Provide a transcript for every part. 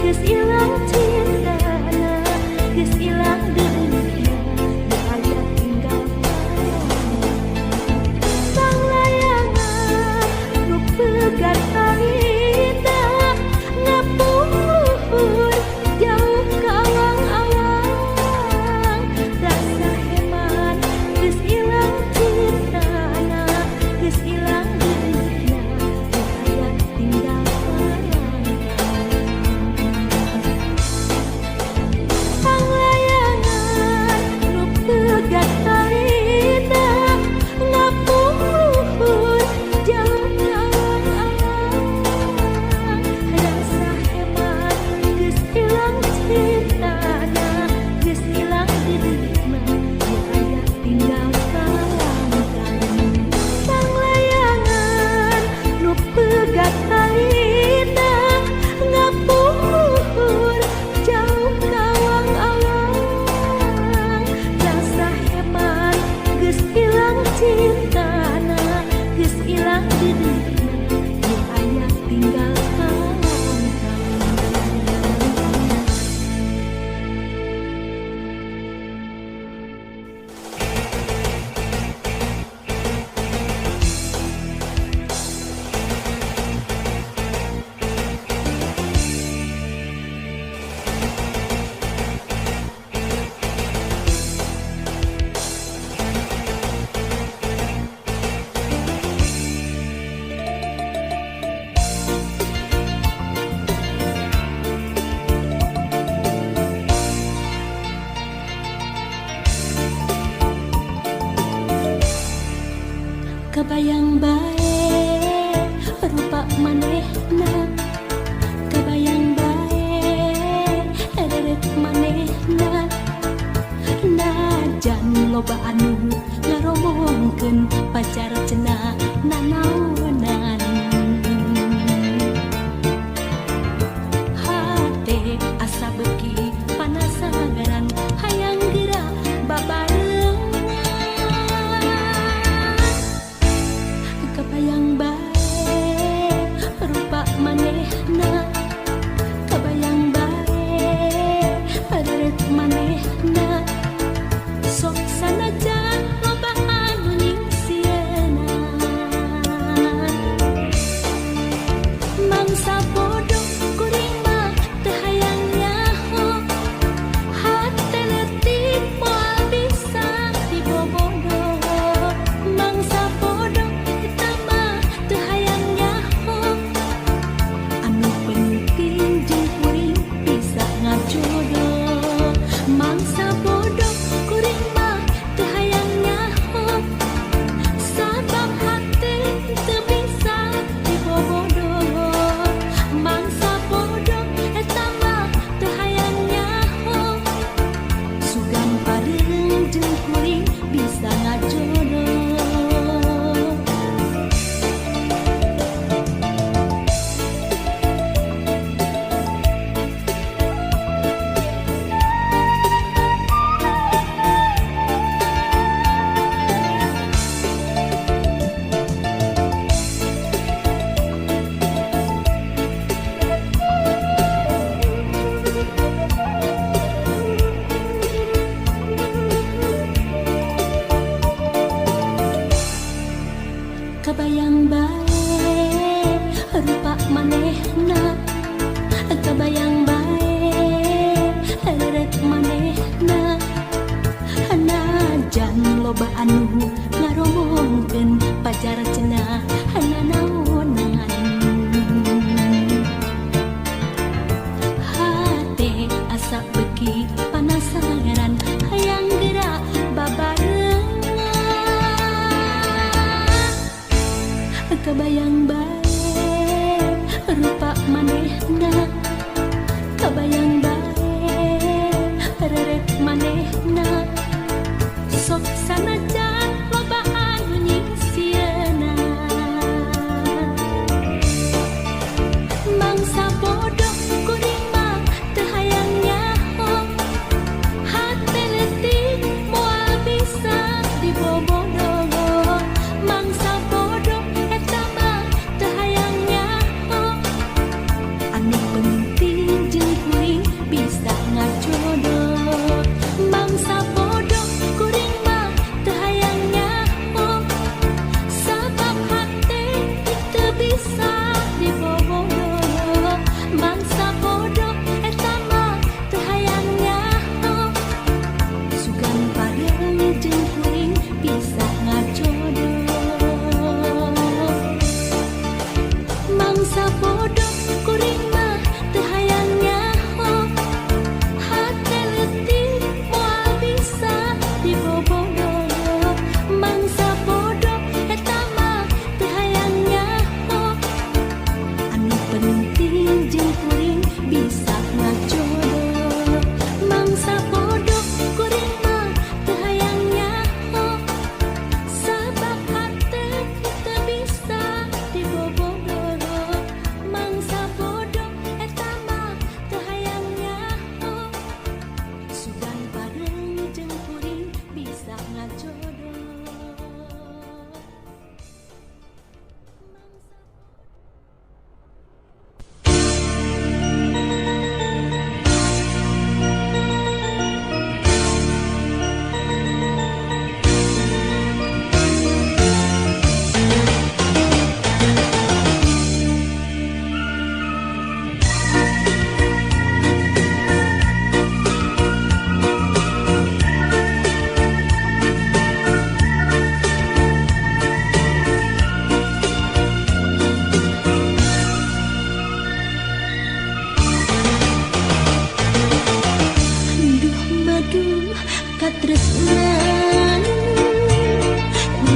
geus ilang cintana, geus ilang deungna, teu aya tinggal sang layangan nu pegat tarina ngapung luhur jauh ka awang-awang, rasa heman geus ilang cintana, geus ilang deungna, teu aya tinggal sang layangan nu pegat tarina ngapung luhur jauh ka awang-awang, rasa heman geus ilang cintana, geus ilang deungna, teu aya tinggal kalangkang sang layangan nu pegat tarina ngapung luhur jauh ka awang-awang, rasa heman geus ilang cintana, geus ilang deungna, teu aya tinggal kalangkang. Kebayang bae rupa manehna, kebayang bae ederet manehna, najan loba anu ngaromongkeun pacar cenah nanaonan, hate asa beuki panasaran hayang geura babarengan. Kebayang bae rupa manehna, kebayang bae ederet manehna, sok sanajan loba anu nyingsieunan, mangsa bodoh kuring mah teu hayang nyaho, hate leutik moal bisa dibobodoh, mangsa bodoh eta mah teu hayang nyaho, anu penting jeung kuring bisa ngajodoh, mangsa bodoh kuring mah teu hayang nyaho, sabab hate teu bisa dibobodoh, mangsa bodoh eta mah teu hayang nyaho, sugan pareung jeung kuring bisa ngajodoh. Kebayang bae rupa manehna, kebayang bae ederet manehna, najan loba anu ngaromongkeun pacar cenah nanaonan, hate asa beuki panasaran hayang geura babarengan. Kebayang bae rupa manehna, kebayang bae ederet manehna, sok sanajan loba anu nyingsieunan, mangsa bodoh kuring mah teu hayang nyaho, hate leutik moal bisa dibobodoh, mangsa bodoh eta mah teu hayang nyaho, anu penting jeung katresnan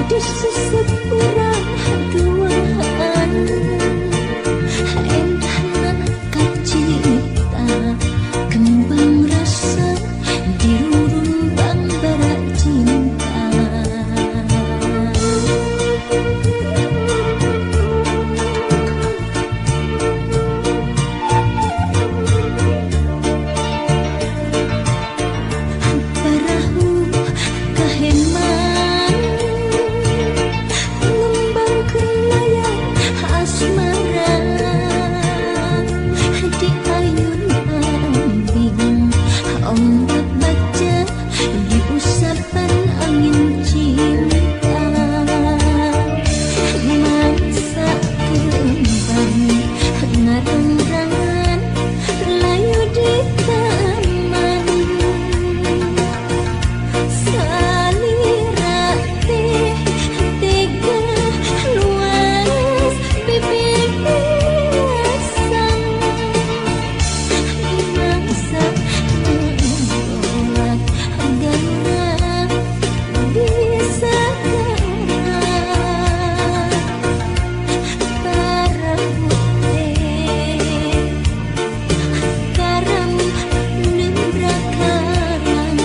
disusut urang duaan entahna kacita kembang rasa dirurun bambara cinta parahu kaheman ngembangkeun layang asmara di ayun ambing ombak baca di usapan angin cinta mangsa kembang ngarang-rangan layu di taman salira teh tega luas bibir asam mangsa menolak gana bisa para putih karam nembrakan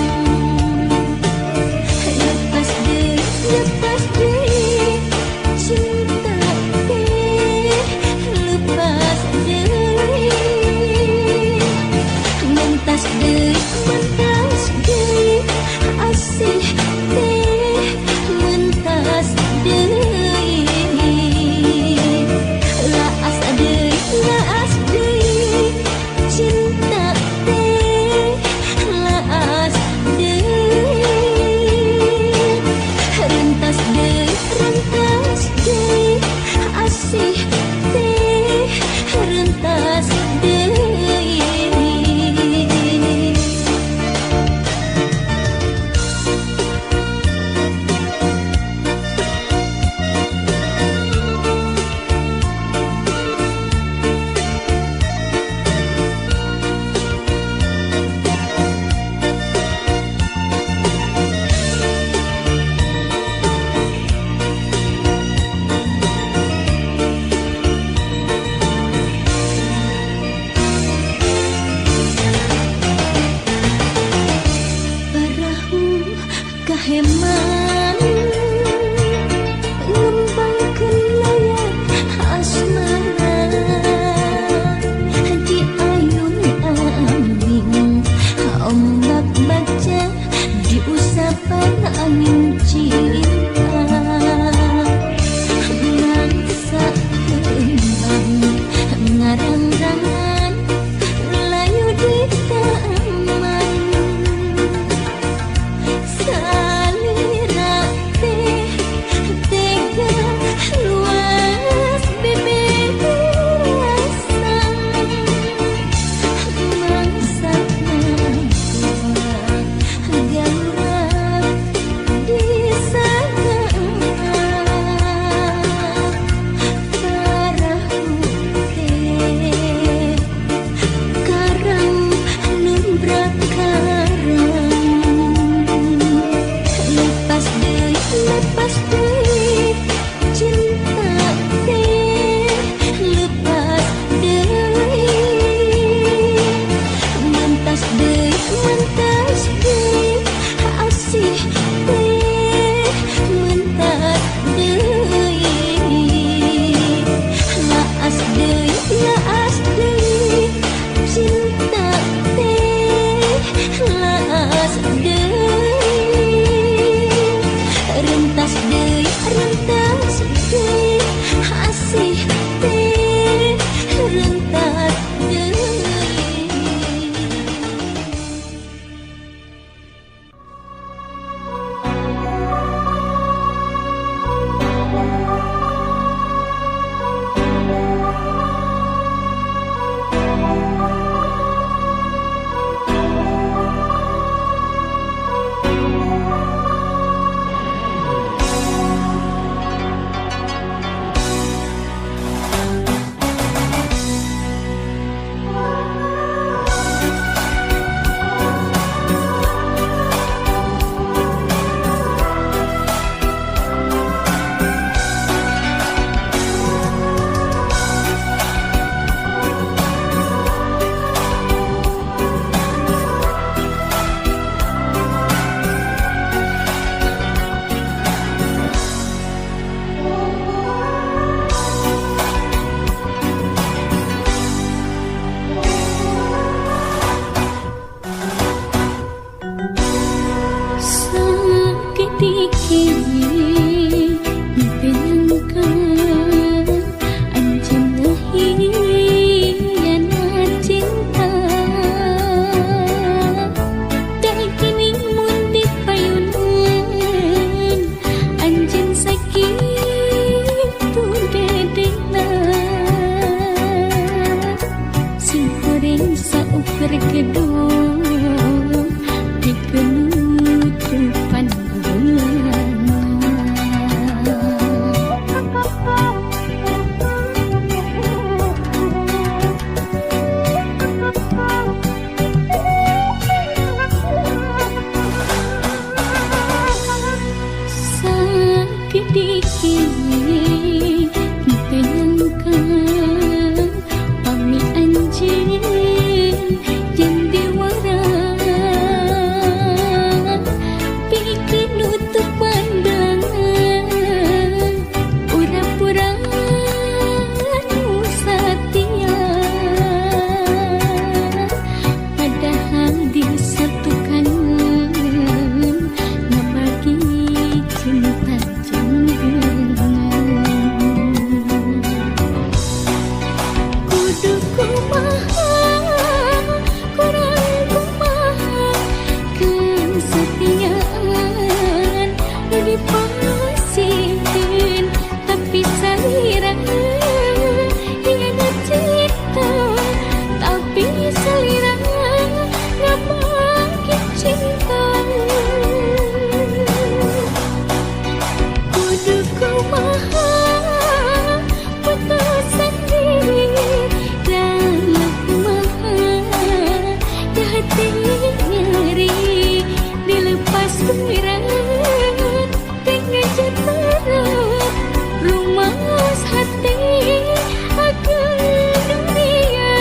lepas deh cinta teh lepas deh mentas deh asih teh mentas deh laas deh cinta teh laas deh rentas deh asih teh rentas deh parahu kaheman ngembangkeun layang asmara di ayun ambing ombak baca di usapan angin cinta mangsa kembang ngarang-rangan layu di taman salira berkedung di penutupan bulan. Sakit dikit tenyangkan pami anjing yang diwara bikin nutup pandangan pura-pura nu setia padahal disatukan ngebagi cinta jenggengan. Kudu kumaha kurang kumaha kesetiaan nu dipasieun tapi salira hianat cinta tapi salira ngamakin cinta. Kudu kumaha putus sendiri dan kumaha di hati nyeri dilepas berat dengan jatuh rumas hati akan dunia.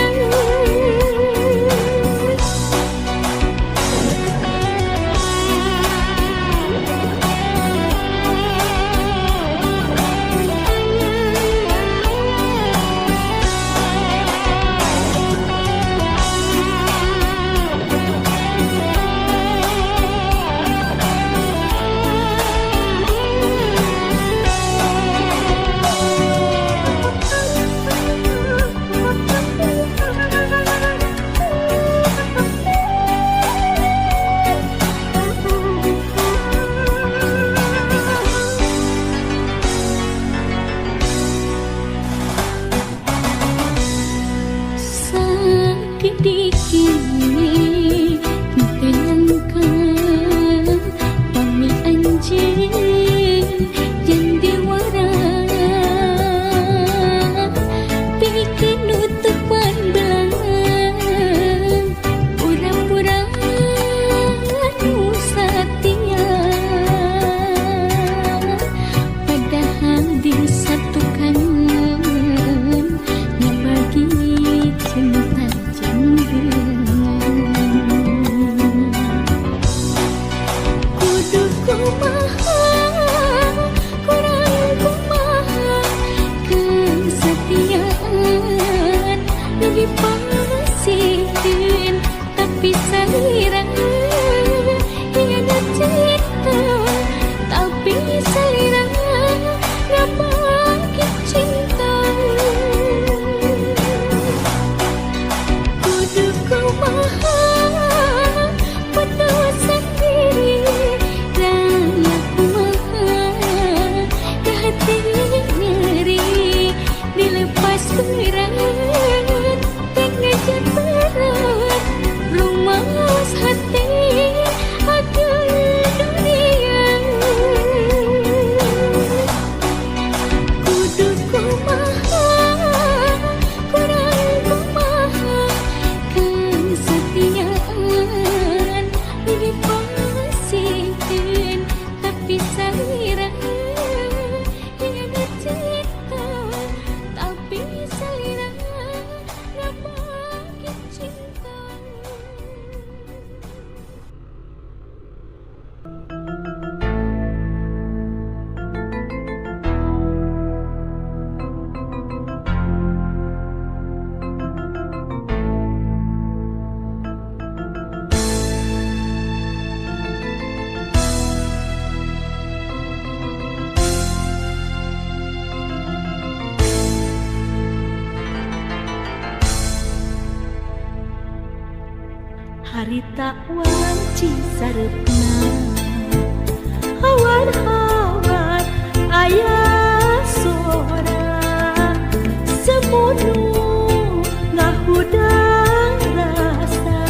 Sakit dikit tenyangkan pami anjing yang diwara bikin nutup pandangan pura-pura nu setia padahal disatukan ngebagi cinta jenggengan. Kudu kumaha kurang kumaha kesetiaan nu dipasieun tapi salira hianat cinta tapi salira ngamakin cinta. Kudu kumaha putus sendiri dan kumaha di hati nyeri dilepas berat dengan jatuh rumas hati akan dunia. Kudu kumaha kurang kumaha kesetiaan nu dipasieun tapi salira hianat cinta tapi salira ngamakin cinta. Harita wanci sarepna hawan-hawan aya sora semunu ngahudang rasa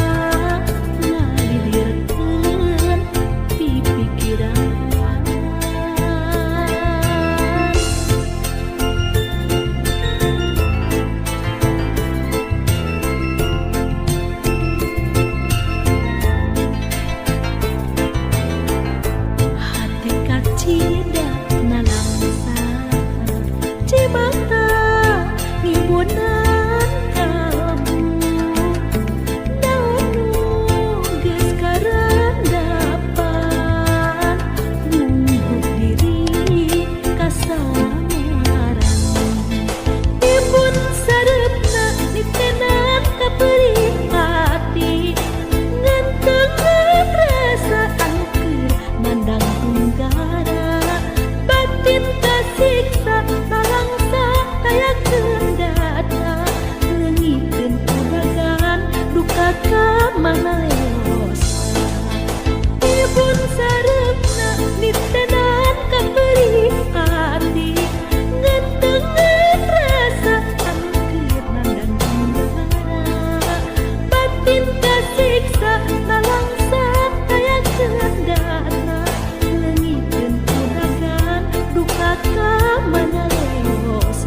mana leos Ibun sarepna nitenan kabeli hati ngentengan rasa angkir nandan gembira batin kasiksa nalangsa kaya kendana lengitkeun kuragan duka ka mana leos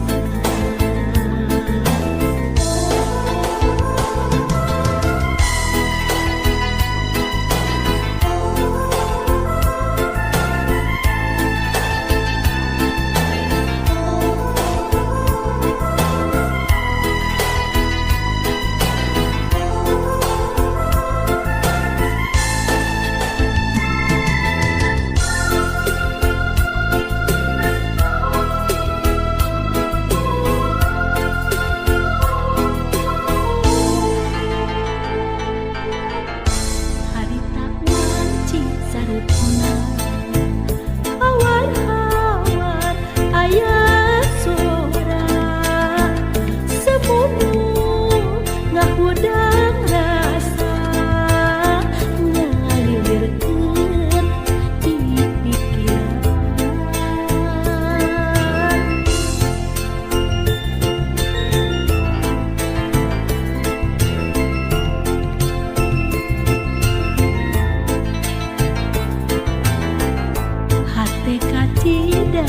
harita wanci sarepna awan-awan aya sora semumu ngahudang rasa ngalirkeun di pikiran hate kacida